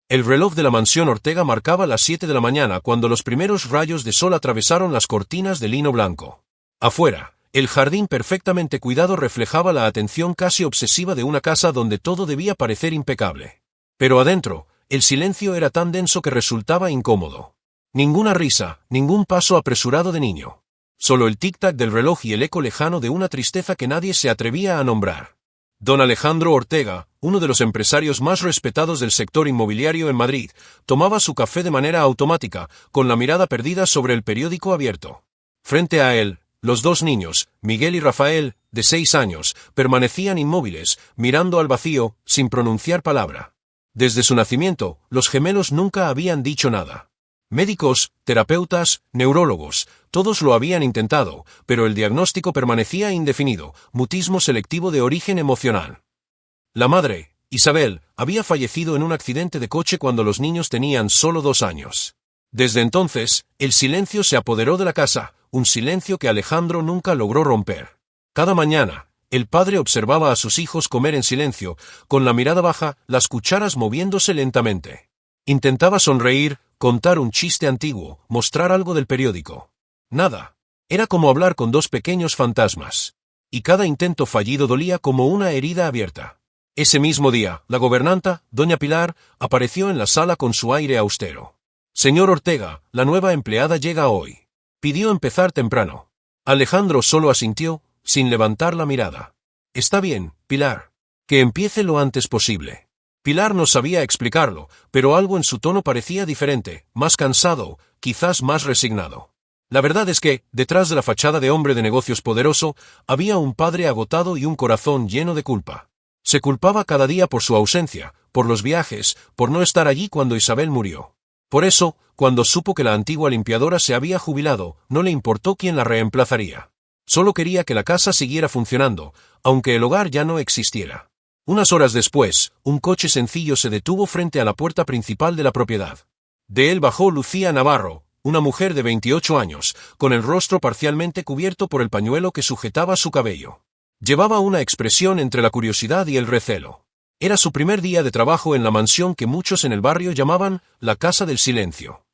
El reloj de la mansión Ortega marcaba las 7 de la mañana cuando los primeros rayos de sol atravesaron las cortinas de lino blanco. Afuera, el jardín perfectamente cuidado reflejaba la atención casi obsesiva de una casa donde todo debía parecer impecable. Pero adentro, el silencio era tan denso que resultaba incómodo. Ninguna risa, ningún paso apresurado de niño. Solo el tic-tac del reloj y el eco lejano de una tristeza que nadie se atrevía a nombrar. Don Alejandro Ortega, uno de los empresarios más respetados del sector inmobiliario en Madrid, tomaba su café de manera automática, con la mirada perdida sobre el periódico abierto. Frente a él, los dos niños, Miguel y Rafael, de 6 años, permanecían inmóviles, mirando al vacío, sin pronunciar palabra. Desde su nacimiento, los gemelos nunca habían dicho nada. Médicos, terapeutas, neurólogos, todos lo habían intentado, pero el diagnóstico permanecía indefinido, mutismo selectivo de origen emocional. La madre, Isabel, había fallecido en un accidente de coche cuando los niños tenían solo 2 años. Desde entonces, el silencio se apoderó de la casa, un silencio que Alejandro nunca logró romper. Cada mañana, el padre observaba a sus hijos comer en silencio, con la mirada baja, las cucharas moviéndose lentamente. Intentaba sonreír, contar un chiste antiguo, mostrar algo del periódico. Nada. Era como hablar con dos pequeños fantasmas. Y cada intento fallido dolía como una herida abierta. Ese mismo día, la gobernanta, doña Pilar, apareció en la sala con su aire austero. Señor Ortega, la nueva empleada llega hoy. Pidió empezar temprano. Alejandro solo asintió, sin levantar la mirada. Está bien, Pilar. Que empiece lo antes posible. Pilar no sabía explicarlo, pero algo en su tono parecía diferente, más cansado, quizás más resignado. La verdad es que, detrás de la fachada de hombre de negocios poderoso, había un padre agotado y un corazón lleno de culpa. Se culpaba cada día por su ausencia, por los viajes, por no estar allí cuando Isabel murió. Por eso, cuando supo que la antigua limpiadora se había jubilado, no le importó quién la reemplazaría. Solo quería que la casa siguiera funcionando, aunque el hogar ya no existiera. Unas horas después, un coche sencillo se detuvo frente a la puerta principal de la propiedad. De él bajó Lucía Navarro, una mujer de 28 años, con el rostro parcialmente cubierto por el pañuelo que sujetaba su cabello. Llevaba una expresión entre la curiosidad y el recelo. Era su primer día de trabajo en la mansión que muchos en el barrio llamaban la Casa del Silencio.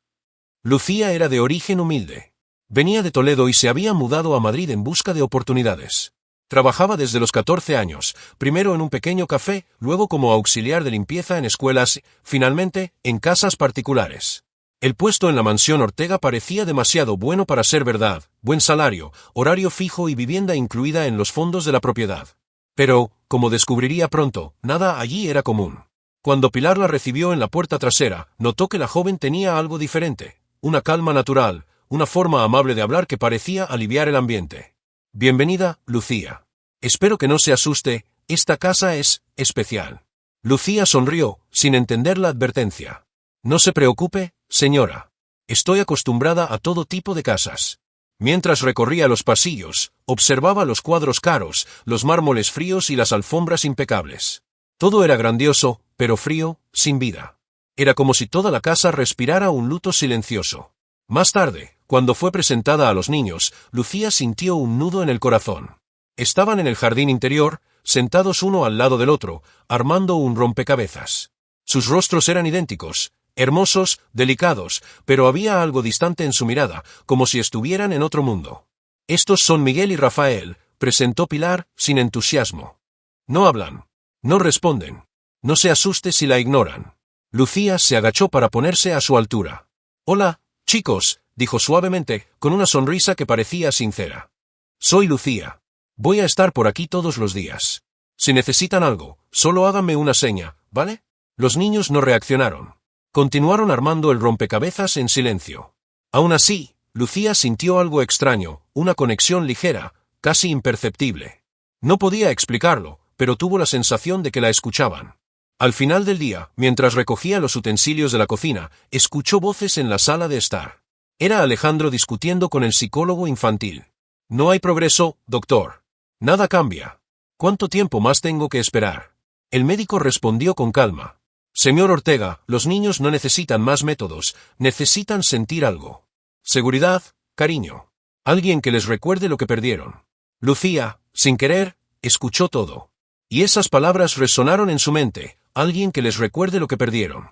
Lucía era de origen humilde. Venía de Toledo y se había mudado a Madrid en busca de oportunidades. Trabajaba desde los 14 años, primero en un pequeño café, luego como auxiliar de limpieza en escuelas, finalmente, en casas particulares. El puesto en la mansión Ortega parecía demasiado bueno para ser verdad, buen salario, horario fijo y vivienda incluida en los fondos de la propiedad. Pero, como descubriría pronto, nada allí era común. Cuando Pilar la recibió en la puerta trasera, notó que la joven tenía algo diferente, una calma natural, una forma amable de hablar que parecía aliviar el ambiente. Bienvenida, Lucía. Espero que no se asuste, esta casa es especial. Lucía sonrió, sin entender la advertencia. No se preocupe, señora. Estoy acostumbrada a todo tipo de casas. Mientras recorría los pasillos, observaba los cuadros caros, los mármoles fríos y las alfombras impecables. Todo era grandioso, pero frío, sin vida. Era como si toda la casa respirara un luto silencioso. Más tarde, cuando fue presentada a los niños, Lucía sintió un nudo en el corazón. Estaban en el jardín interior, sentados uno al lado del otro, armando un rompecabezas. Sus rostros eran idénticos, hermosos, delicados, pero había algo distante en su mirada, como si estuvieran en otro mundo. Estos son Miguel y Rafael, presentó Pilar, sin entusiasmo. No hablan. No responden. No se asuste si la ignoran. Lucía se agachó para ponerse a su altura. Hola, chicos, dijo suavemente, con una sonrisa que parecía sincera. Soy Lucía. Voy a estar por aquí todos los días. Si necesitan algo, solo háganme una seña, ¿vale? Los niños no reaccionaron. Continuaron armando el rompecabezas en silencio. Aún así, Lucía sintió algo extraño, una conexión ligera, casi imperceptible. No podía explicarlo, pero tuvo la sensación de que la escuchaban. Al final del día, mientras recogía los utensilios de la cocina, escuchó voces en la sala de estar. Era Alejandro discutiendo con el psicólogo infantil. No hay progreso, doctor. Nada cambia. ¿Cuánto tiempo más tengo que esperar? El médico respondió con calma. Señor Ortega, los niños no necesitan más métodos, necesitan sentir algo. Seguridad, cariño. Alguien que les recuerde lo que perdieron. Lucía, sin querer, escuchó todo. Y esas palabras resonaron en su mente, alguien que les recuerde lo que perdieron.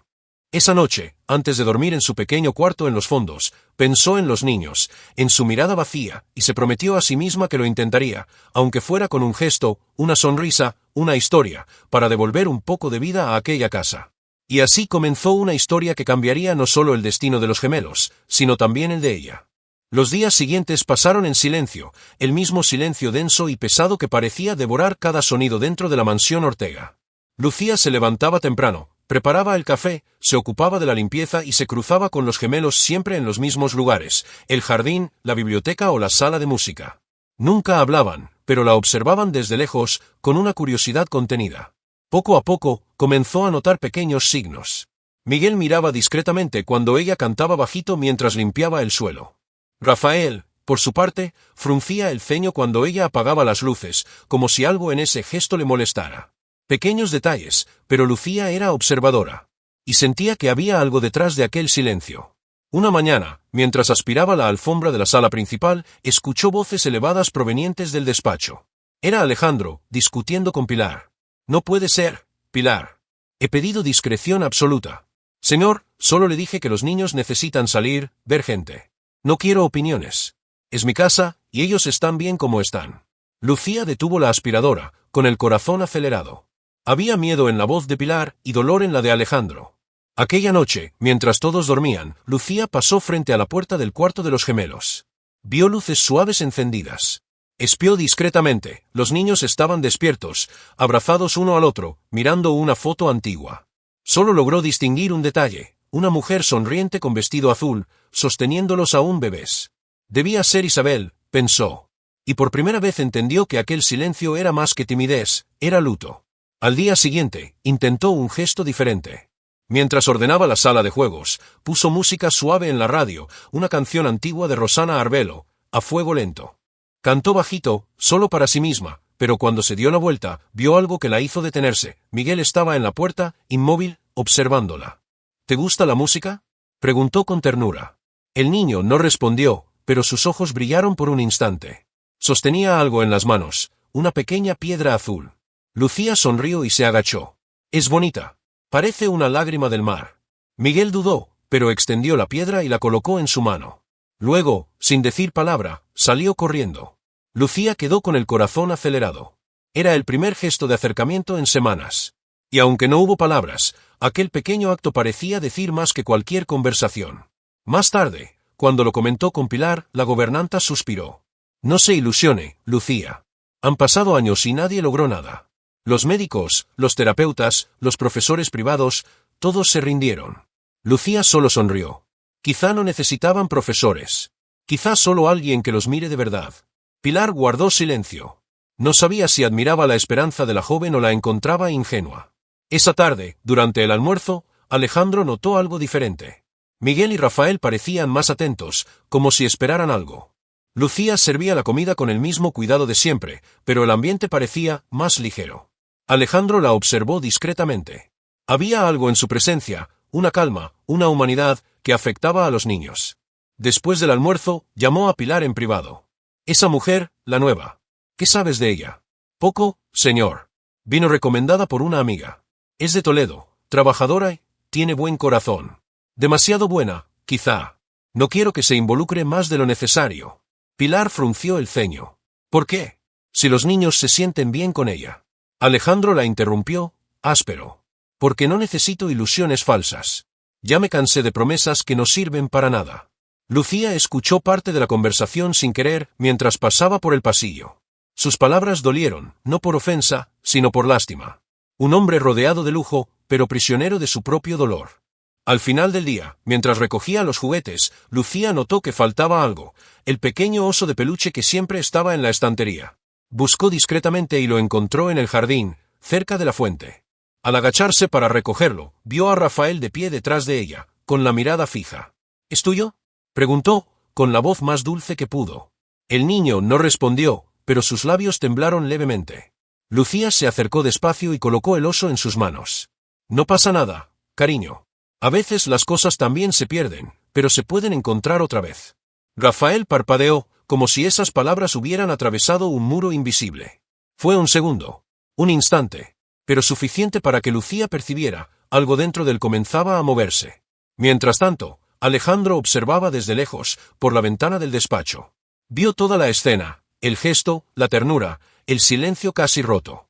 Esa noche, antes de dormir en su pequeño cuarto en los fondos, pensó en los niños, en su mirada vacía, y se prometió a sí misma que lo intentaría, aunque fuera con un gesto, una sonrisa, una historia, para devolver un poco de vida a aquella casa. Y así comenzó una historia que cambiaría no solo el destino de los gemelos, sino también el de ella. Los días siguientes pasaron en silencio, el mismo silencio denso y pesado que parecía devorar cada sonido dentro de la mansión Ortega. Lucía se levantaba temprano, preparaba el café, se ocupaba de la limpieza y se cruzaba con los gemelos siempre en los mismos lugares, el jardín, la biblioteca o la sala de música. Nunca hablaban, pero la observaban desde lejos, con una curiosidad contenida. Poco a poco, comenzó a notar pequeños signos. Miguel miraba discretamente cuando ella cantaba bajito mientras limpiaba el suelo. Rafael, por su parte, fruncía el ceño cuando ella apagaba las luces, como si algo en ese gesto le molestara. Pequeños detalles, pero Lucía era observadora. Y sentía que había algo detrás de aquel silencio. Una mañana, mientras aspiraba la alfombra de la sala principal, escuchó voces elevadas provenientes del despacho. Era Alejandro, discutiendo con Pilar. No puede ser, Pilar. He pedido discreción absoluta. Señor, solo le dije que los niños necesitan salir, ver gente. No quiero opiniones. Es mi casa, y ellos están bien como están. Lucía detuvo la aspiradora, con el corazón acelerado. Había miedo en la voz de Pilar y dolor en la de Alejandro. Aquella noche, mientras todos dormían, Lucía pasó frente a la puerta del cuarto de los gemelos. Vio luces suaves encendidas. Espió discretamente, los niños estaban despiertos, abrazados uno al otro, mirando una foto antigua. Solo logró distinguir un detalle, una mujer sonriente con vestido azul, sosteniéndolos aún bebés. Debía ser Isabel, pensó. Y por primera vez entendió que aquel silencio era más que timidez, era luto. Al día siguiente, intentó un gesto diferente. Mientras ordenaba la sala de juegos, puso música suave en la radio, una canción antigua de Rosana Arbelo, A Fuego Lento. Cantó bajito, solo para sí misma, pero cuando se dio la vuelta, vio algo que la hizo detenerse. Miguel estaba en la puerta, inmóvil, observándola. ¿Te gusta la música?, preguntó con ternura. El niño no respondió, pero sus ojos brillaron por un instante. Sostenía algo en las manos, una pequeña piedra azul. Lucía sonrió y se agachó. Es bonita. Parece una lágrima del mar. Miguel dudó, pero extendió la piedra y la colocó en su mano. Luego, sin decir palabra, salió corriendo. Lucía quedó con el corazón acelerado. Era el primer gesto de acercamiento en semanas. Y aunque no hubo palabras, aquel pequeño acto parecía decir más que cualquier conversación. Más tarde, cuando lo comentó con Pilar, la gobernanta suspiró. No se ilusione, Lucía. Han pasado años y nadie logró nada. Los médicos, los terapeutas, los profesores privados, todos se rindieron. Lucía solo sonrió. Quizá no necesitaban profesores. Quizá solo alguien que los mire de verdad. Pilar guardó silencio. No sabía si admiraba la esperanza de la joven o la encontraba ingenua. Esa tarde, durante el almuerzo, Alejandro notó algo diferente. Miguel y Rafael parecían más atentos, como si esperaran algo. Lucía servía la comida con el mismo cuidado de siempre, pero el ambiente parecía más ligero. Alejandro la observó discretamente. Había algo en su presencia, una calma, una humanidad, que afectaba a los niños. Después del almuerzo, llamó a Pilar en privado. Esa mujer, la nueva. ¿Qué sabes de ella? Poco, señor. Vino recomendada por una amiga. Es de Toledo, trabajadora y tiene buen corazón. Demasiado buena, quizá. No quiero que se involucre más de lo necesario. Pilar frunció el ceño. ¿Por qué? Si los niños se sienten bien con ella. Alejandro la interrumpió, áspero. Porque no necesito ilusiones falsas. Ya me cansé de promesas que no sirven para nada. Lucía escuchó parte de la conversación sin querer mientras pasaba por el pasillo. Sus palabras dolieron, no por ofensa, sino por lástima. Un hombre rodeado de lujo, pero prisionero de su propio dolor. Al final del día, mientras recogía los juguetes, Lucía notó que faltaba algo, el pequeño oso de peluche que siempre estaba en la estantería. Buscó discretamente y lo encontró en el jardín, cerca de la fuente. Al agacharse para recogerlo, vio a Rafael de pie detrás de ella, con la mirada fija. ¿Es tuyo?, preguntó, con la voz más dulce que pudo. El niño no respondió, pero sus labios temblaron levemente. Lucía se acercó despacio y colocó el oso en sus manos. No pasa nada, cariño. A veces las cosas también se pierden, pero se pueden encontrar otra vez. Rafael parpadeó, como si esas palabras hubieran atravesado un muro invisible. Fue un segundo, un instante, pero suficiente para que Lucía percibiera, algo dentro de él comenzaba a moverse. Mientras tanto, Alejandro observaba desde lejos, por la ventana del despacho. Vio toda la escena, el gesto, la ternura, el silencio casi roto.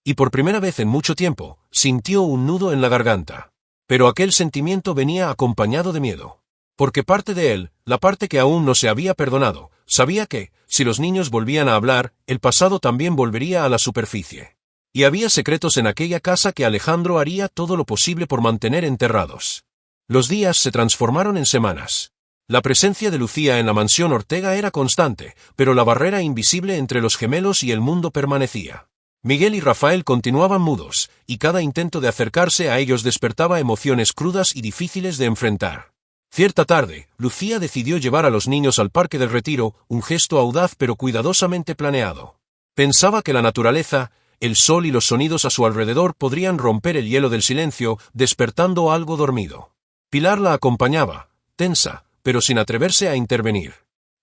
Y por primera vez en mucho tiempo, sintió un nudo en la garganta. Pero aquel sentimiento venía acompañado de miedo. Porque parte de él, la parte que aún no se había perdonado, sabía que, si los niños volvían a hablar, el pasado también volvería a la superficie. Y había secretos en aquella casa que Alejandro haría todo lo posible por mantener enterrados. Los días se transformaron en semanas. La presencia de Lucía en la mansión Ortega era constante, pero la barrera invisible entre los gemelos y el mundo permanecía. Miguel y Rafael continuaban mudos, y cada intento de acercarse a ellos despertaba emociones crudas y difíciles de enfrentar. Cierta tarde, Lucía decidió llevar a los niños al Parque del Retiro, un gesto audaz pero cuidadosamente planeado. Pensaba que la naturaleza, el sol y los sonidos a su alrededor podrían romper el hielo del silencio, despertando algo dormido. Pilar la acompañaba, tensa, pero sin atreverse a intervenir.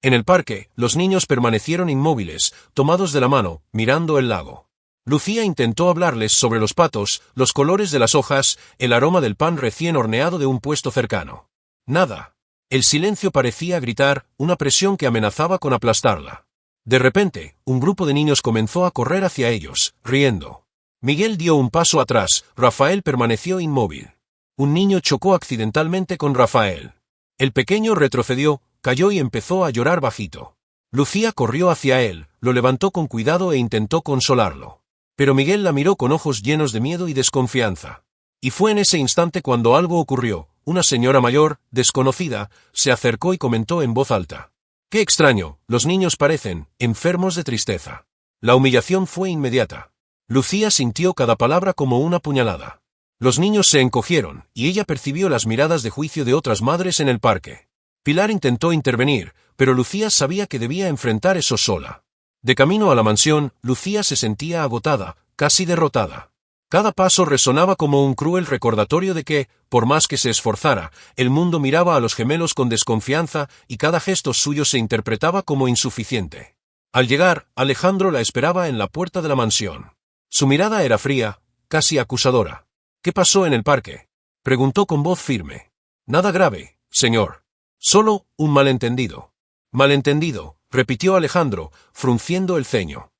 En el parque, los niños permanecieron inmóviles, tomados de la mano, mirando el lago. Lucía intentó hablarles sobre los patos, los colores de las hojas, el aroma del pan recién horneado de un puesto cercano. Nada. El silencio parecía gritar, una presión que amenazaba con aplastarla. De repente, un grupo de niños comenzó a correr hacia ellos, riendo. Miguel dio un paso atrás, Rafael permaneció inmóvil. Un niño chocó accidentalmente con Rafael. El pequeño retrocedió, cayó y empezó a llorar bajito. Lucía corrió hacia él, lo levantó con cuidado e intentó consolarlo. Pero Miguel la miró con ojos llenos de miedo y desconfianza. Y fue en ese instante cuando algo ocurrió. Una señora mayor, desconocida, se acercó y comentó en voz alta. «Qué extraño, los niños parecen enfermos de tristeza». La humillación fue inmediata. Lucía sintió cada palabra como una puñalada. Los niños se encogieron, y ella percibió las miradas de juicio de otras madres en el parque. Pilar intentó intervenir, pero Lucía sabía que debía enfrentar eso sola. De camino a la mansión, Lucía se sentía agotada, casi derrotada. Cada paso resonaba como un cruel recordatorio de que, por más que se esforzara, el mundo miraba a los gemelos con desconfianza y cada gesto suyo se interpretaba como insuficiente. Al llegar, Alejandro la esperaba en la puerta de la mansión. Su mirada era fría, casi acusadora. «¿Qué pasó en el parque?», preguntó con voz firme. «Nada grave, señor. Solo un malentendido». «Malentendido», repitió Alejandro, frunciendo el ceño.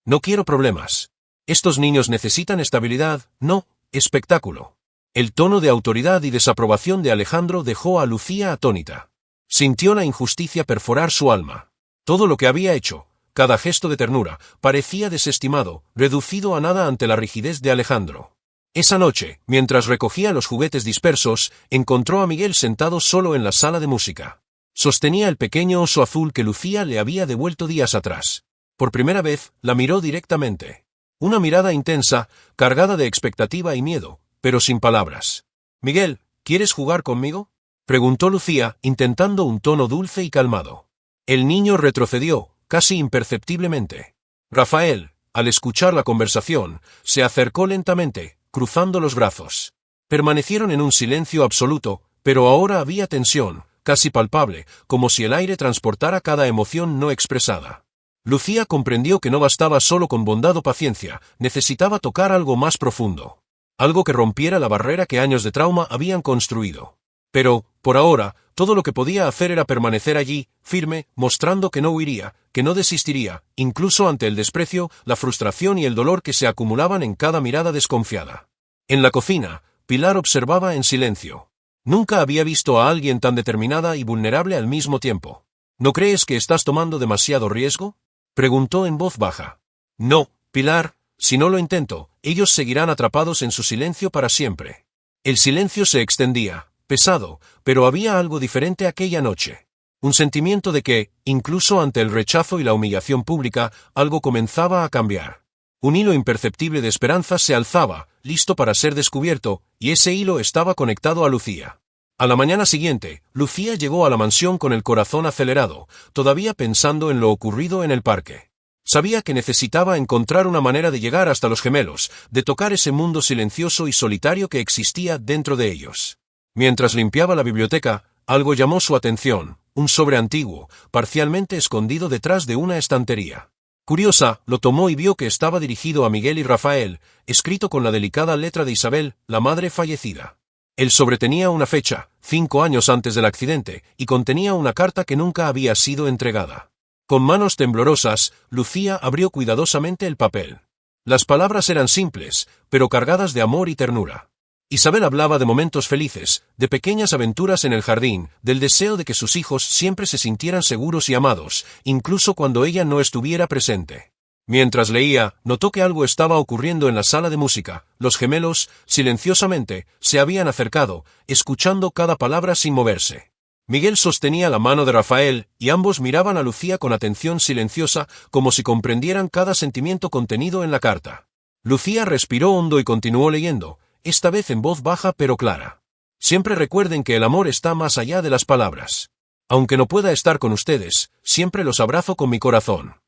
«No quiero problemas. Estos niños necesitan estabilidad, no espectáculo». El tono de autoridad y desaprobación de Alejandro dejó a Lucía atónita. Sintió la injusticia perforar su alma. Todo lo que había hecho, cada gesto de ternura, parecía desestimado, reducido a nada ante la rigidez de Alejandro. Esa noche, mientras recogía los juguetes dispersos, encontró a Miguel sentado solo en la sala de música. Sostenía el pequeño oso azul que Lucía le había devuelto días atrás. Por primera vez, la miró directamente. Una mirada intensa, cargada de expectativa y miedo, pero sin palabras. «Miguel, ¿quieres jugar conmigo?», preguntó Lucía, intentando un tono dulce y calmado. El niño retrocedió, casi imperceptiblemente. Rafael, al escuchar la conversación, se acercó lentamente, cruzando los brazos. Permanecieron en un silencio absoluto, pero ahora había tensión, casi palpable, como si el aire transportara cada emoción no expresada. Lucía comprendió que no bastaba solo con bondad o paciencia, necesitaba tocar algo más profundo. Algo que rompiera la barrera que años de trauma habían construido. Pero, por ahora, todo lo que podía hacer era permanecer allí, firme, mostrando que no huiría, que no desistiría, incluso ante el desprecio, la frustración y el dolor que se acumulaban en cada mirada desconfiada. En la cocina, Pilar observaba en silencio. Nunca había visto a alguien tan determinada y vulnerable al mismo tiempo. «¿No crees que estás tomando demasiado riesgo?», preguntó en voz baja. «No, Pilar, si no lo intento, ellos seguirán atrapados en su silencio para siempre». El silencio se extendía, pesado, pero había algo diferente aquella noche. Un sentimiento de que, incluso ante el rechazo y la humillación pública, algo comenzaba a cambiar. Un hilo imperceptible de esperanza se alzaba, listo para ser descubierto, y ese hilo estaba conectado a Lucía. A la mañana siguiente, Lucía llegó a la mansión con el corazón acelerado, todavía pensando en lo ocurrido en el parque. Sabía que necesitaba encontrar una manera de llegar hasta los gemelos, de tocar ese mundo silencioso y solitario que existía dentro de ellos. Mientras limpiaba la biblioteca, algo llamó su atención, un sobre antiguo, parcialmente escondido detrás de una estantería. Curiosa, lo tomó y vio que estaba dirigido a Miguel y Rafael, escrito con la delicada letra de Isabel, la madre fallecida. El sobre tenía una fecha, 5 años antes del accidente, y contenía una carta que nunca había sido entregada. Con manos temblorosas, Lucía abrió cuidadosamente el papel. Las palabras eran simples, pero cargadas de amor y ternura. Isabel hablaba de momentos felices, de pequeñas aventuras en el jardín, del deseo de que sus hijos siempre se sintieran seguros y amados, incluso cuando ella no estuviera presente. Mientras leía, notó que algo estaba ocurriendo en la sala de música. Los gemelos, silenciosamente, se habían acercado, escuchando cada palabra sin moverse. Miguel sostenía la mano de Rafael, y ambos miraban a Lucía con atención silenciosa, como si comprendieran cada sentimiento contenido en la carta. Lucía respiró hondo y continuó leyendo, esta vez en voz baja pero clara. Siempre recuerden que el amor está más allá de las palabras. Aunque no pueda estar con ustedes, siempre los abrazo con mi corazón.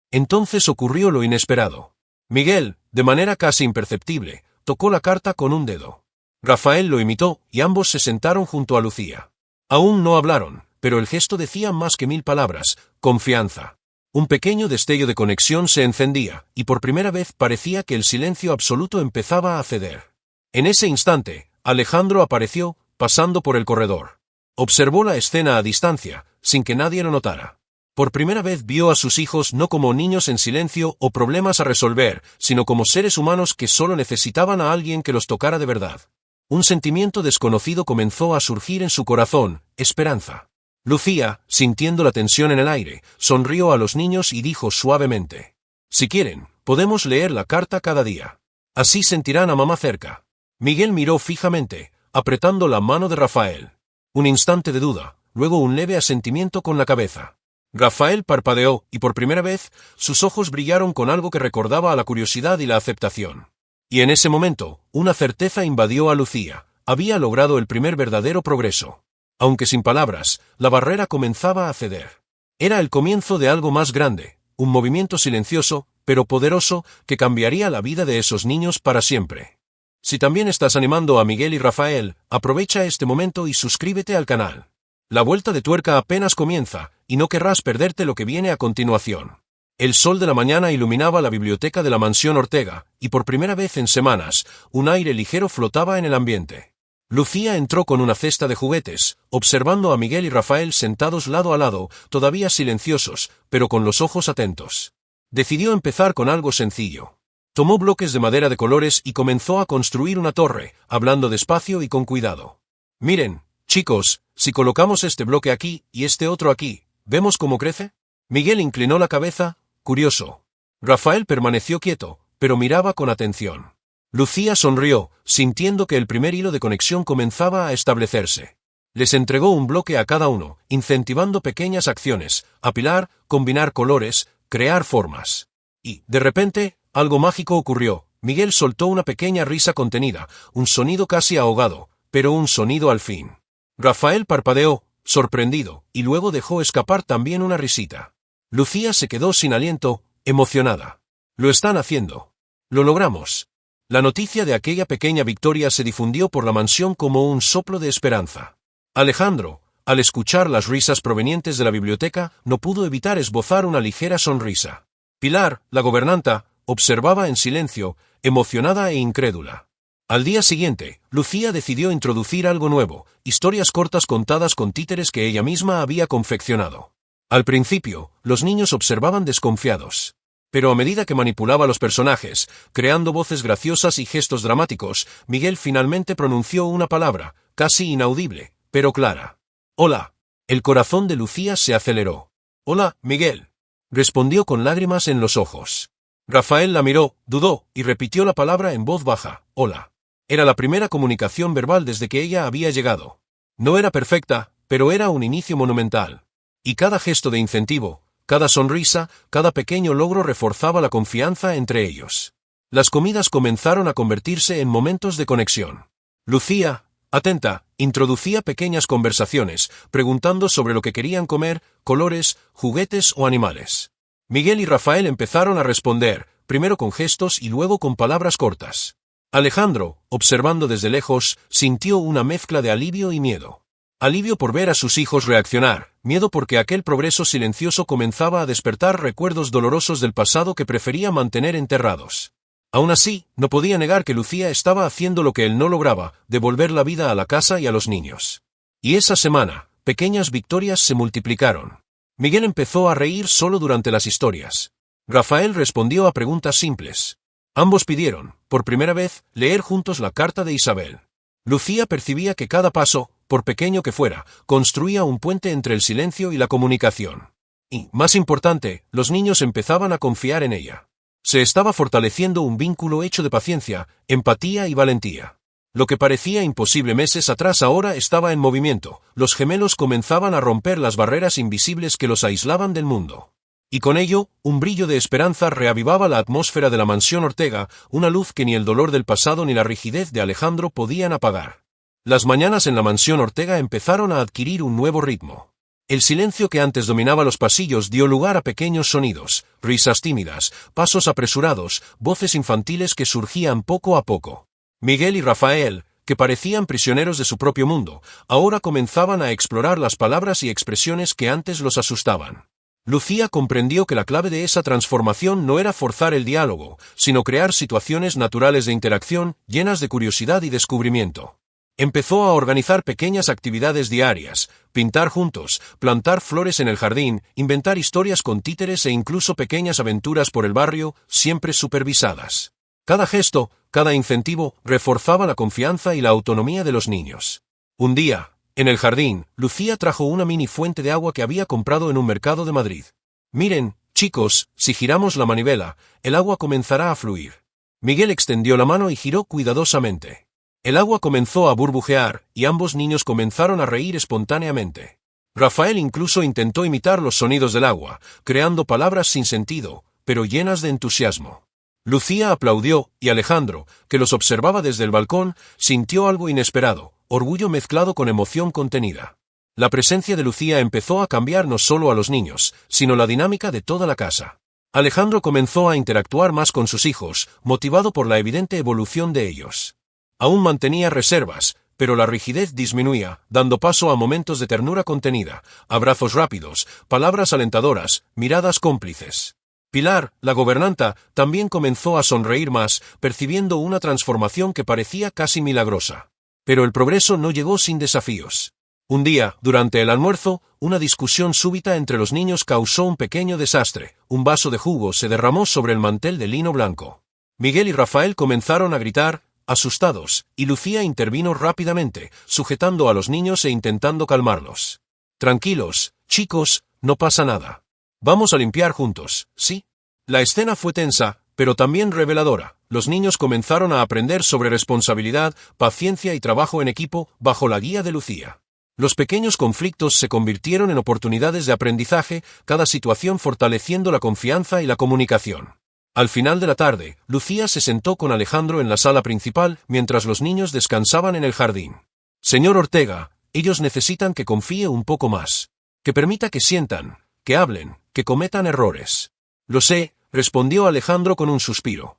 Entonces ocurrió lo inesperado. Miguel, de manera casi imperceptible, tocó la carta con un dedo. Rafael lo imitó, y ambos se sentaron junto a Lucía. Aún no hablaron, pero el gesto decía más que 1000 palabras, confianza. Un pequeño destello de conexión se encendía, y por primera vez parecía que el silencio absoluto empezaba a ceder. En ese instante, Alejandro apareció, pasando por el corredor. Observó la escena a distancia, sin que nadie lo notara. Por primera vez vio a sus hijos no como niños en silencio o problemas a resolver, sino como seres humanos que solo necesitaban a alguien que los tocara de verdad. Un sentimiento desconocido comenzó a surgir en su corazón, esperanza. Lucía, sintiendo la tensión en el aire, sonrió a los niños y dijo suavemente: si quieren, podemos leer la carta cada día. Así sentirán a mamá cerca. Miguel miró fijamente, apretando la mano de Rafael. Un instante de duda, luego un leve asentimiento con la cabeza. Rafael parpadeó, y por primera vez, sus ojos brillaron con algo que recordaba a la curiosidad y la aceptación. Y en ese momento, una certeza invadió a Lucía. Había logrado el primer verdadero progreso. Aunque sin palabras, la barrera comenzaba a ceder. Era el comienzo de algo más grande, un movimiento silencioso, pero poderoso, que cambiaría la vida de esos niños para siempre. Si también estás animando a Miguel y Rafael, aprovecha este momento y suscríbete al canal. La vuelta de tuerca apenas comienza, y no querrás perderte lo que viene a continuación. El sol de la mañana iluminaba la biblioteca de la mansión Ortega, y por primera vez en semanas, un aire ligero flotaba en el ambiente. Lucía entró con una cesta de juguetes, observando a Miguel y Rafael sentados lado a lado, todavía silenciosos, pero con los ojos atentos. Decidió empezar con algo sencillo. Tomó bloques de madera de colores y comenzó a construir una torre, hablando despacio y con cuidado. Miren, chicos, si colocamos este bloque aquí y este otro aquí, ¿vemos cómo crece? Miguel inclinó la cabeza, curioso. Rafael permaneció quieto, pero miraba con atención. Lucía sonrió, sintiendo que el primer hilo de conexión comenzaba a establecerse. Les entregó un bloque a cada uno, incentivando pequeñas acciones, apilar, combinar colores, crear formas. Y, de repente, algo mágico ocurrió. Miguel soltó una pequeña risa contenida, un sonido casi ahogado, pero un sonido al fin. Rafael parpadeó, sorprendido, y luego dejó escapar también una risita. Lucía se quedó sin aliento, emocionada. Lo están haciendo. Lo logramos. La noticia de aquella pequeña victoria se difundió por la mansión como un soplo de esperanza. Alejandro, al escuchar las risas provenientes de la biblioteca, no pudo evitar esbozar una ligera sonrisa. Pilar, la gobernanta, observaba en silencio, emocionada e incrédula. Al día siguiente, Lucía decidió introducir algo nuevo, historias cortas contadas con títeres que ella misma había confeccionado. Al principio, los niños observaban desconfiados. Pero a medida que manipulaba los personajes, creando voces graciosas y gestos dramáticos, Miguel finalmente pronunció una palabra, casi inaudible, pero clara. «Hola». El corazón de Lucía se aceleró. «Hola, Miguel», respondió con lágrimas en los ojos. Rafael la miró, dudó, y repitió la palabra en voz baja, «Hola». Era la primera comunicación verbal desde que ella había llegado. No era perfecta, pero era un inicio monumental. Y cada gesto de incentivo, cada sonrisa, cada pequeño logro reforzaba la confianza entre ellos. Las comidas comenzaron a convertirse en momentos de conexión. Lucía, atenta, introducía pequeñas conversaciones, preguntando sobre lo que querían comer, colores, juguetes o animales. Miguel y Rafael empezaron a responder, primero con gestos y luego con palabras cortas. Alejandro, observando desde lejos, sintió una mezcla de alivio y miedo. Alivio por ver a sus hijos reaccionar, miedo porque aquel progreso silencioso comenzaba a despertar recuerdos dolorosos del pasado que prefería mantener enterrados. Aún así, no podía negar que Lucía estaba haciendo lo que él no lograba, devolver la vida a la casa y a los niños. Y esa semana, pequeñas victorias se multiplicaron. Miguel empezó a reír solo durante las historias. Rafael respondió a preguntas simples. Ambos pidieron, por primera vez, leer juntos la carta de Isabel. Lucía percibía que cada paso, por pequeño que fuera, construía un puente entre el silencio y la comunicación. Y, más importante, los niños empezaban a confiar en ella. Se estaba fortaleciendo un vínculo hecho de paciencia, empatía y valentía. Lo que parecía imposible meses atrás ahora estaba en movimiento. Los gemelos comenzaban a romper las barreras invisibles que los aislaban del mundo. Y con ello, un brillo de esperanza reavivaba la atmósfera de la mansión Ortega, una luz que ni el dolor del pasado ni la rigidez de Alejandro podían apagar. Las mañanas en la mansión Ortega empezaron a adquirir un nuevo ritmo. El silencio que antes dominaba los pasillos dio lugar a pequeños sonidos, risas tímidas, pasos apresurados, voces infantiles que surgían poco a poco. Miguel y Rafael, que parecían prisioneros de su propio mundo, ahora comenzaban a explorar las palabras y expresiones que antes los asustaban. Lucía comprendió que la clave de esa transformación no era forzar el diálogo, sino crear situaciones naturales de interacción, llenas de curiosidad y descubrimiento. Empezó a organizar pequeñas actividades diarias, pintar juntos, plantar flores en el jardín, inventar historias con títeres e incluso pequeñas aventuras por el barrio, siempre supervisadas. Cada gesto, cada incentivo, reforzaba la confianza y la autonomía de los niños. Un día, en el jardín, Lucía trajo una mini fuente de agua que había comprado en un mercado de Madrid. Miren, chicos, si giramos la manivela, el agua comenzará a fluir. Miguel extendió la mano y giró cuidadosamente. El agua comenzó a burbujear, y ambos niños comenzaron a reír espontáneamente. Rafael incluso intentó imitar los sonidos del agua, creando palabras sin sentido, pero llenas de entusiasmo. Lucía aplaudió, y Alejandro, que los observaba desde el balcón, sintió algo inesperado, orgullo mezclado con emoción contenida. La presencia de Lucía empezó a cambiar no solo a los niños, sino la dinámica de toda la casa. Alejandro comenzó a interactuar más con sus hijos, motivado por la evidente evolución de ellos. Aún mantenía reservas, pero la rigidez disminuía, dando paso a momentos de ternura contenida, abrazos rápidos, palabras alentadoras, miradas cómplices. Pilar, la gobernanta, también comenzó a sonreír más, percibiendo una transformación que parecía casi milagrosa. Pero el progreso no llegó sin desafíos. Un día, durante el almuerzo, una discusión súbita entre los niños causó un pequeño desastre. Un vaso de jugo se derramó sobre el mantel de lino blanco. Miguel y Rafael comenzaron a gritar, asustados, y Lucía intervino rápidamente, sujetando a los niños e intentando calmarlos. Tranquilos, chicos, no pasa nada. Vamos a limpiar juntos, ¿sí? La escena fue tensa, pero también reveladora. Los niños comenzaron a aprender sobre responsabilidad, paciencia y trabajo en equipo, bajo la guía de Lucía. Los pequeños conflictos se convirtieron en oportunidades de aprendizaje, cada situación fortaleciendo la confianza y la comunicación. Al final de la tarde, Lucía se sentó con Alejandro en la sala principal, mientras los niños descansaban en el jardín. Señor Ortega, ellos necesitan que confíe un poco más. Que permita que sientan, que hablen, que cometan errores. Lo sé, respondió Alejandro con un suspiro.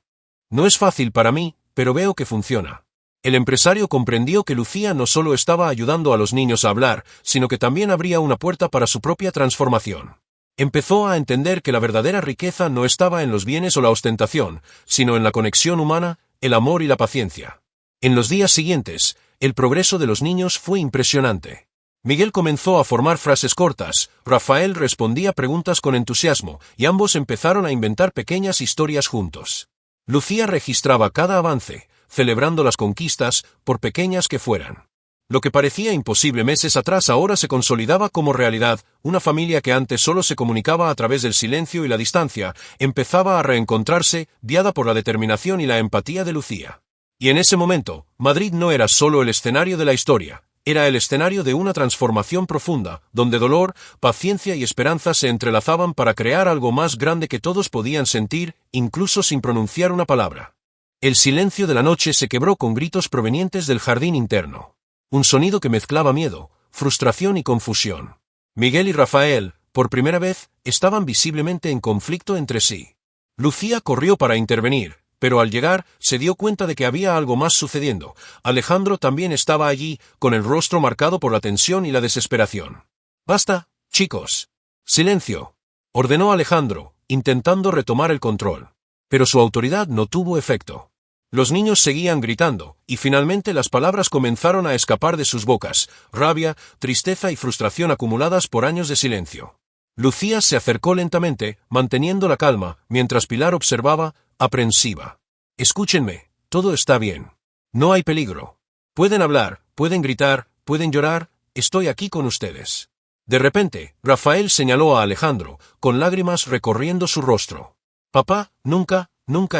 No es fácil para mí, pero veo que funciona. El empresario comprendió que Lucía no solo estaba ayudando a los niños a hablar, sino que también abría una puerta para su propia transformación. Empezó a entender que la verdadera riqueza no estaba en los bienes o la ostentación, sino en la conexión humana, el amor y la paciencia. En los días siguientes, el progreso de los niños fue impresionante. Miguel comenzó a formar frases cortas, Rafael respondía preguntas con entusiasmo, y ambos empezaron a inventar pequeñas historias juntos. Lucía registraba cada avance, celebrando las conquistas, por pequeñas que fueran. Lo que parecía imposible meses atrás ahora se consolidaba como realidad. Una familia que antes solo se comunicaba a través del silencio y la distancia, empezaba a reencontrarse, guiada por la determinación y la empatía de Lucía. Y en ese momento, Madrid no era solo el escenario de la historia, era el escenario de una transformación profunda, donde dolor, paciencia y esperanza se entrelazaban para crear algo más grande que todos podían sentir, incluso sin pronunciar una palabra. El silencio de la noche se quebró con gritos provenientes del jardín interno. Un sonido que mezclaba miedo, frustración y confusión. Miguel y Rafael, por primera vez, estaban visiblemente en conflicto entre sí. Lucía corrió para intervenir, pero al llegar se dio cuenta de que había algo más sucediendo. Alejandro también estaba allí, con el rostro marcado por la tensión y la desesperación. «Basta, chicos. Silencio», ordenó Alejandro, intentando retomar el control. Pero su autoridad no tuvo efecto. Los niños seguían gritando, y finalmente las palabras comenzaron a escapar de sus bocas: rabia, tristeza y frustración acumuladas por años de silencio. Lucía se acercó lentamente, manteniendo la calma, mientras Pilar observaba, aprensiva. «Escúchenme, todo está bien. No hay peligro. Pueden hablar, pueden gritar, pueden llorar, estoy aquí con ustedes». De repente, Rafael señaló a Alejandro, con lágrimas recorriendo su rostro. «Papá, nunca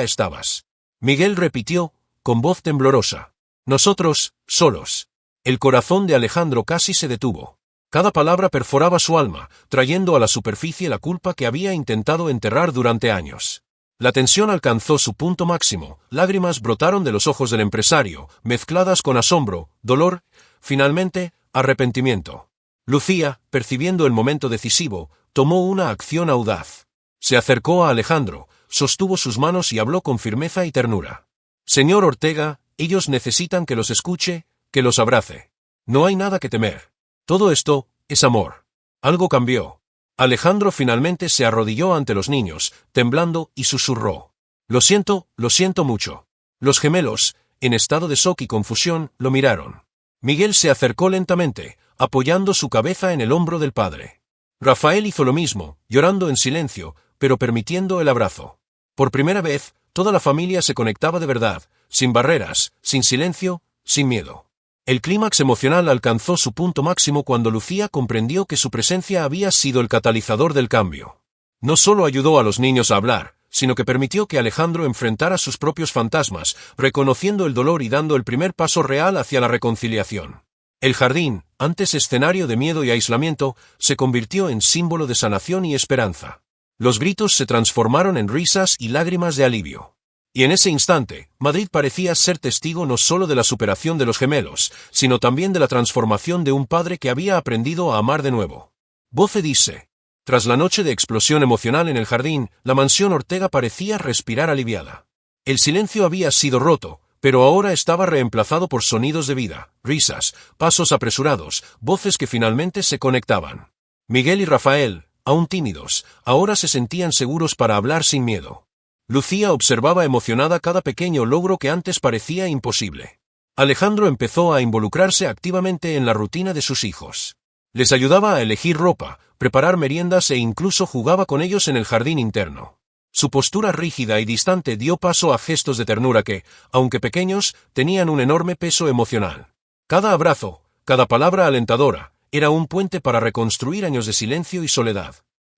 estabas». Miguel repitió, con voz temblorosa. «Nosotros, solos». El corazón de Alejandro casi se detuvo. Cada palabra perforaba su alma, trayendo a la superficie la culpa que había intentado enterrar durante años. La tensión alcanzó su punto máximo, lágrimas brotaron de los ojos del empresario, mezcladas con asombro, dolor, finalmente, arrepentimiento. Lucía, percibiendo el momento decisivo, tomó una acción audaz. Se acercó a Alejandro, sostuvo sus manos y habló con firmeza y ternura. «Señor Ortega, ellos necesitan que los escuche, que los abrace. No hay nada que temer. Todo esto es amor». Algo cambió. Alejandro finalmente se arrodilló ante los niños, temblando, y susurró. Lo siento mucho». Los gemelos, en estado de shock y confusión, lo miraron. Miguel se acercó lentamente, apoyando su cabeza en el hombro del padre. Rafael hizo lo mismo, llorando en silencio, pero permitiendo el abrazo. Por primera vez, toda la familia se conectaba de verdad, sin barreras, sin silencio, sin miedo. El clímax emocional alcanzó su punto máximo cuando Lucía comprendió que su presencia había sido el catalizador del cambio. No solo ayudó a los niños a hablar, sino que permitió que Alejandro enfrentara sus propios fantasmas, reconociendo el dolor y dando el primer paso real hacia la reconciliación. El jardín, antes escenario de miedo y aislamiento, se convirtió en símbolo de sanación y esperanza. Los gritos se transformaron en risas y lágrimas de alivio. Y en ese instante, Madrid parecía ser testigo no solo de la superación de los gemelos, sino también de la transformación de un padre que había aprendido a amar de nuevo. Voce dice. Tras la noche de explosión emocional en el jardín, la mansión Ortega parecía respirar aliviada. El silencio había sido roto, pero ahora estaba reemplazado por sonidos de vida, risas, pasos apresurados, voces que finalmente se conectaban. Miguel y Rafael, aún tímidos, ahora se sentían seguros para hablar sin miedo. Lucía observaba emocionada cada pequeño logro que antes parecía imposible. Alejandro empezó a involucrarse activamente en la rutina de sus hijos. Les ayudaba a elegir ropa, preparar meriendas e incluso jugaba con ellos en el jardín interno. Su postura rígida y distante dio paso a gestos de ternura que, aunque pequeños, tenían un enorme peso emocional. Cada abrazo, cada palabra alentadora, era un puente para reconstruir años de silencio y soledad.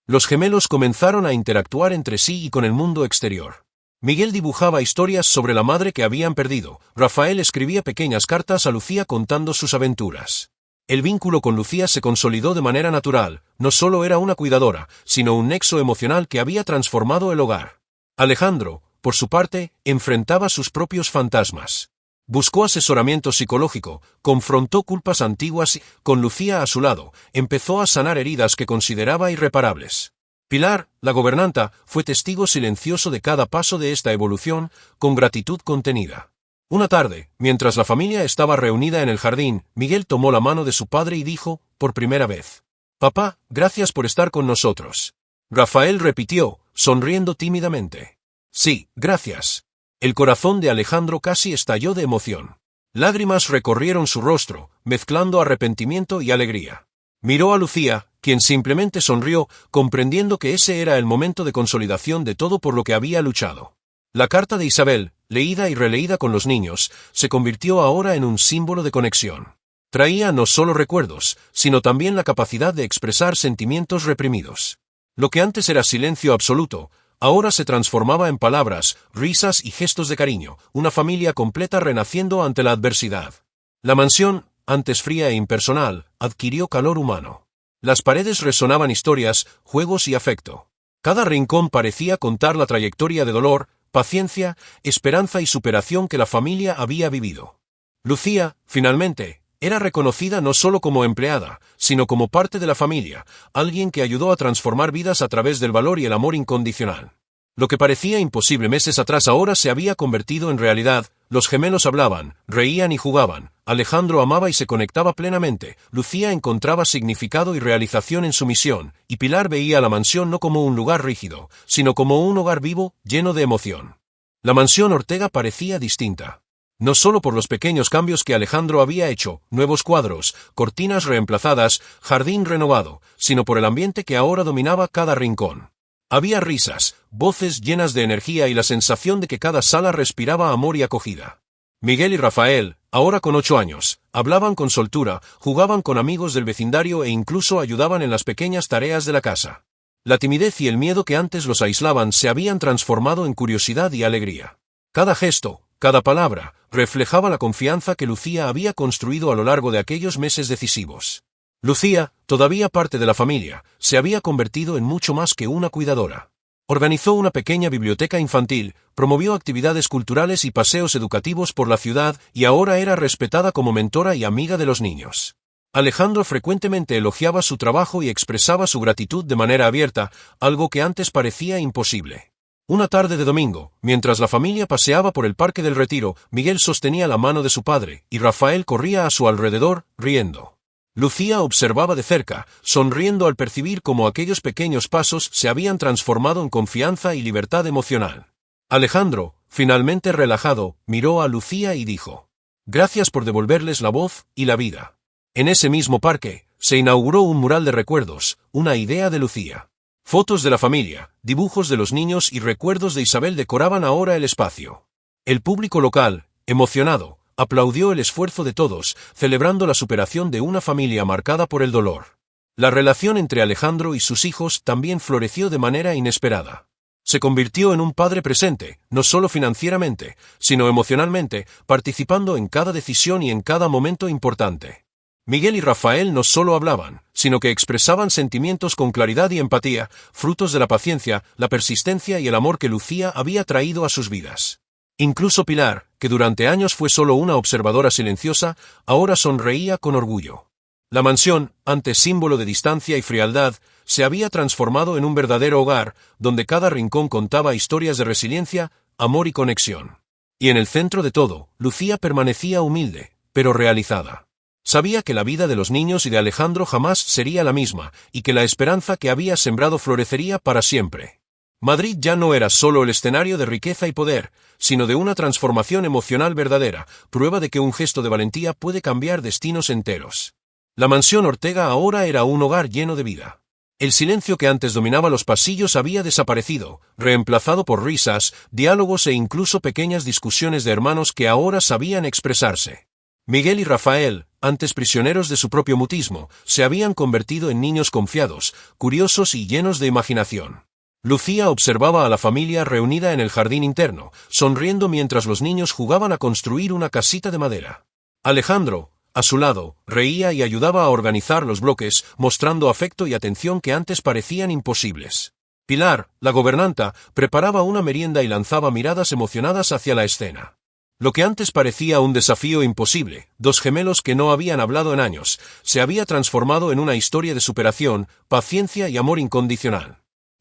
Los gemelos comenzaron a interactuar entre sí y con el mundo exterior. Miguel dibujaba historias sobre la madre que habían perdido, Rafael escribía pequeñas cartas a Lucía contando sus aventuras. El vínculo con Lucía se consolidó de manera natural, no solo era una cuidadora, sino un nexo emocional que había transformado el hogar. Alejandro, por su parte, enfrentaba sus propios fantasmas. Buscó asesoramiento psicológico, confrontó culpas antiguas y, con Lucía a su lado, empezó a sanar heridas que consideraba irreparables. Pilar, la gobernanta, fue testigo silencioso de cada paso de esta evolución, con gratitud contenida. Una tarde, mientras la familia estaba reunida en el jardín, Miguel tomó la mano de su padre y dijo, por primera vez: «Papá, gracias por estar con nosotros». Rafael repitió, sonriendo tímidamente: «Sí, gracias». El corazón de Alejandro casi estalló de emoción. Lágrimas recorrieron su rostro, mezclando arrepentimiento y alegría. Miró a Lucía, quien simplemente sonrió, comprendiendo que ese era el momento de consolidación de todo por lo que había luchado. La carta de Isabel, leída y releída con los niños, se convirtió ahora en un símbolo de conexión. Traía no solo recuerdos, sino también la capacidad de expresar sentimientos reprimidos. Lo que antes era silencio absoluto, ahora se transformaba en palabras, risas y gestos de cariño, una familia completa renaciendo ante la adversidad. La mansión, antes fría e impersonal, adquirió calor humano. Las paredes resonaban historias, juegos y afecto. Cada rincón parecía contar la trayectoria de dolor, paciencia, esperanza y superación que la familia había vivido. Lucía, finalmente, era reconocida no solo como empleada, sino como parte de la familia, alguien que ayudó a transformar vidas a través del valor y el amor incondicional. Lo que parecía imposible meses atrás ahora se había convertido en realidad. Los gemelos hablaban, reían y jugaban. Alejandro amaba y se conectaba plenamente. Lucía encontraba significado y realización en su misión, y Pilar veía la mansión no como un lugar rígido, sino como un hogar vivo, lleno de emoción. La mansión Ortega parecía distinta. No solo por los pequeños cambios que Alejandro había hecho, nuevos cuadros, cortinas reemplazadas, jardín renovado, sino por el ambiente que ahora dominaba cada rincón. Había risas, voces llenas de energía y la sensación de que cada sala respiraba amor y acogida. Miguel y Rafael, ahora con 8 años, hablaban con soltura, jugaban con amigos del vecindario e incluso ayudaban en las pequeñas tareas de la casa. La timidez y el miedo que antes los aislaban se habían transformado en curiosidad y alegría. Cada gesto, cada palabra, reflejaba la confianza que Lucía había construido a lo largo de aquellos meses decisivos. Lucía, todavía parte de la familia, se había convertido en mucho más que una cuidadora. Organizó una pequeña biblioteca infantil, promovió actividades culturales y paseos educativos por la ciudad y ahora era respetada como mentora y amiga de los niños. Alejandro frecuentemente elogiaba su trabajo y expresaba su gratitud de manera abierta, algo que antes parecía imposible. Una tarde de domingo, mientras la familia paseaba por el Parque del Retiro, Miguel sostenía la mano de su padre, y Rafael corría a su alrededor, riendo. Lucía observaba de cerca, sonriendo al percibir cómo aquellos pequeños pasos se habían transformado en confianza y libertad emocional. Alejandro, finalmente relajado, miró a Lucía y dijo: «Gracias por devolverles la voz y la vida». En ese mismo parque, se inauguró un mural de recuerdos, una idea de Lucía. Fotos de la familia, dibujos de los niños y recuerdos de Isabel decoraban ahora el espacio. El público local, emocionado, aplaudió el esfuerzo de todos, celebrando la superación de una familia marcada por el dolor. La relación entre Alejandro y sus hijos también floreció de manera inesperada. Se convirtió en un padre presente, no solo financieramente, sino emocionalmente, participando en cada decisión y en cada momento importante. Miguel y Rafael no solo hablaban, sino que expresaban sentimientos con claridad y empatía, frutos de la paciencia, la persistencia y el amor que Lucía había traído a sus vidas. Incluso Pilar, que durante años fue solo una observadora silenciosa, ahora sonreía con orgullo. La mansión, antes símbolo de distancia y frialdad, se había transformado en un verdadero hogar, donde cada rincón contaba historias de resiliencia, amor y conexión. Y en el centro de todo, Lucía permanecía humilde, pero realizada. Sabía que la vida de los niños y de Alejandro jamás sería la misma, y que la esperanza que había sembrado florecería para siempre. Madrid ya no era solo el escenario de riqueza y poder, sino de una transformación emocional verdadera, prueba de que un gesto de valentía puede cambiar destinos enteros. La mansión Ortega ahora era un hogar lleno de vida. El silencio que antes dominaba los pasillos había desaparecido, reemplazado por risas, diálogos e incluso pequeñas discusiones de hermanos que ahora sabían expresarse. Miguel y Rafael, antes prisioneros de su propio mutismo, se habían convertido en niños confiados, curiosos y llenos de imaginación. Lucía observaba a la familia reunida en el jardín interno, sonriendo mientras los niños jugaban a construir una casita de madera. Alejandro, a su lado, reía y ayudaba a organizar los bloques, mostrando afecto y atención que antes parecían imposibles. Pilar, la gobernanta, preparaba una merienda y lanzaba miradas emocionadas hacia la escena. Lo que antes parecía un desafío imposible, dos gemelos que no habían hablado en años, se había transformado en una historia de superación, paciencia y amor incondicional.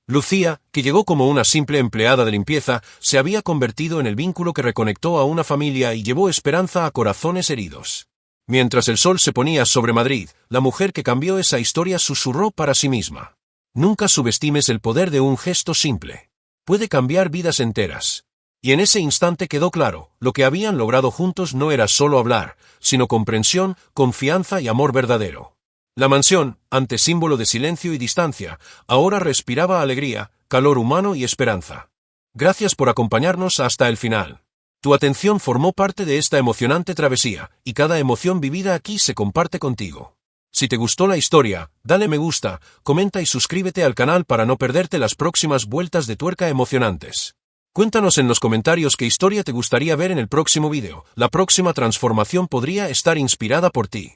Lucía, que llegó como una simple empleada de limpieza, se había convertido en el vínculo que reconectó a una familia y llevó esperanza a corazones heridos. Mientras el sol se ponía sobre Madrid, la mujer que cambió esa historia susurró para sí misma: «Nunca subestimes el poder de un gesto simple. Puede cambiar vidas enteras». Y en ese instante quedó claro, lo que habían logrado juntos no era solo hablar, sino comprensión, confianza y amor verdadero. La mansión, antes símbolo de silencio y distancia, ahora respiraba alegría, calor humano y esperanza. Gracias por acompañarnos hasta el final. Tu atención formó parte de esta emocionante travesía, y cada emoción vivida aquí se comparte contigo. Si te gustó la historia, dale me gusta, comenta y suscríbete al canal para no perderte las próximas vueltas de tuerca emocionantes. Cuéntanos en los comentarios qué historia te gustaría ver en el próximo vídeo. La próxima transformación podría estar inspirada por ti.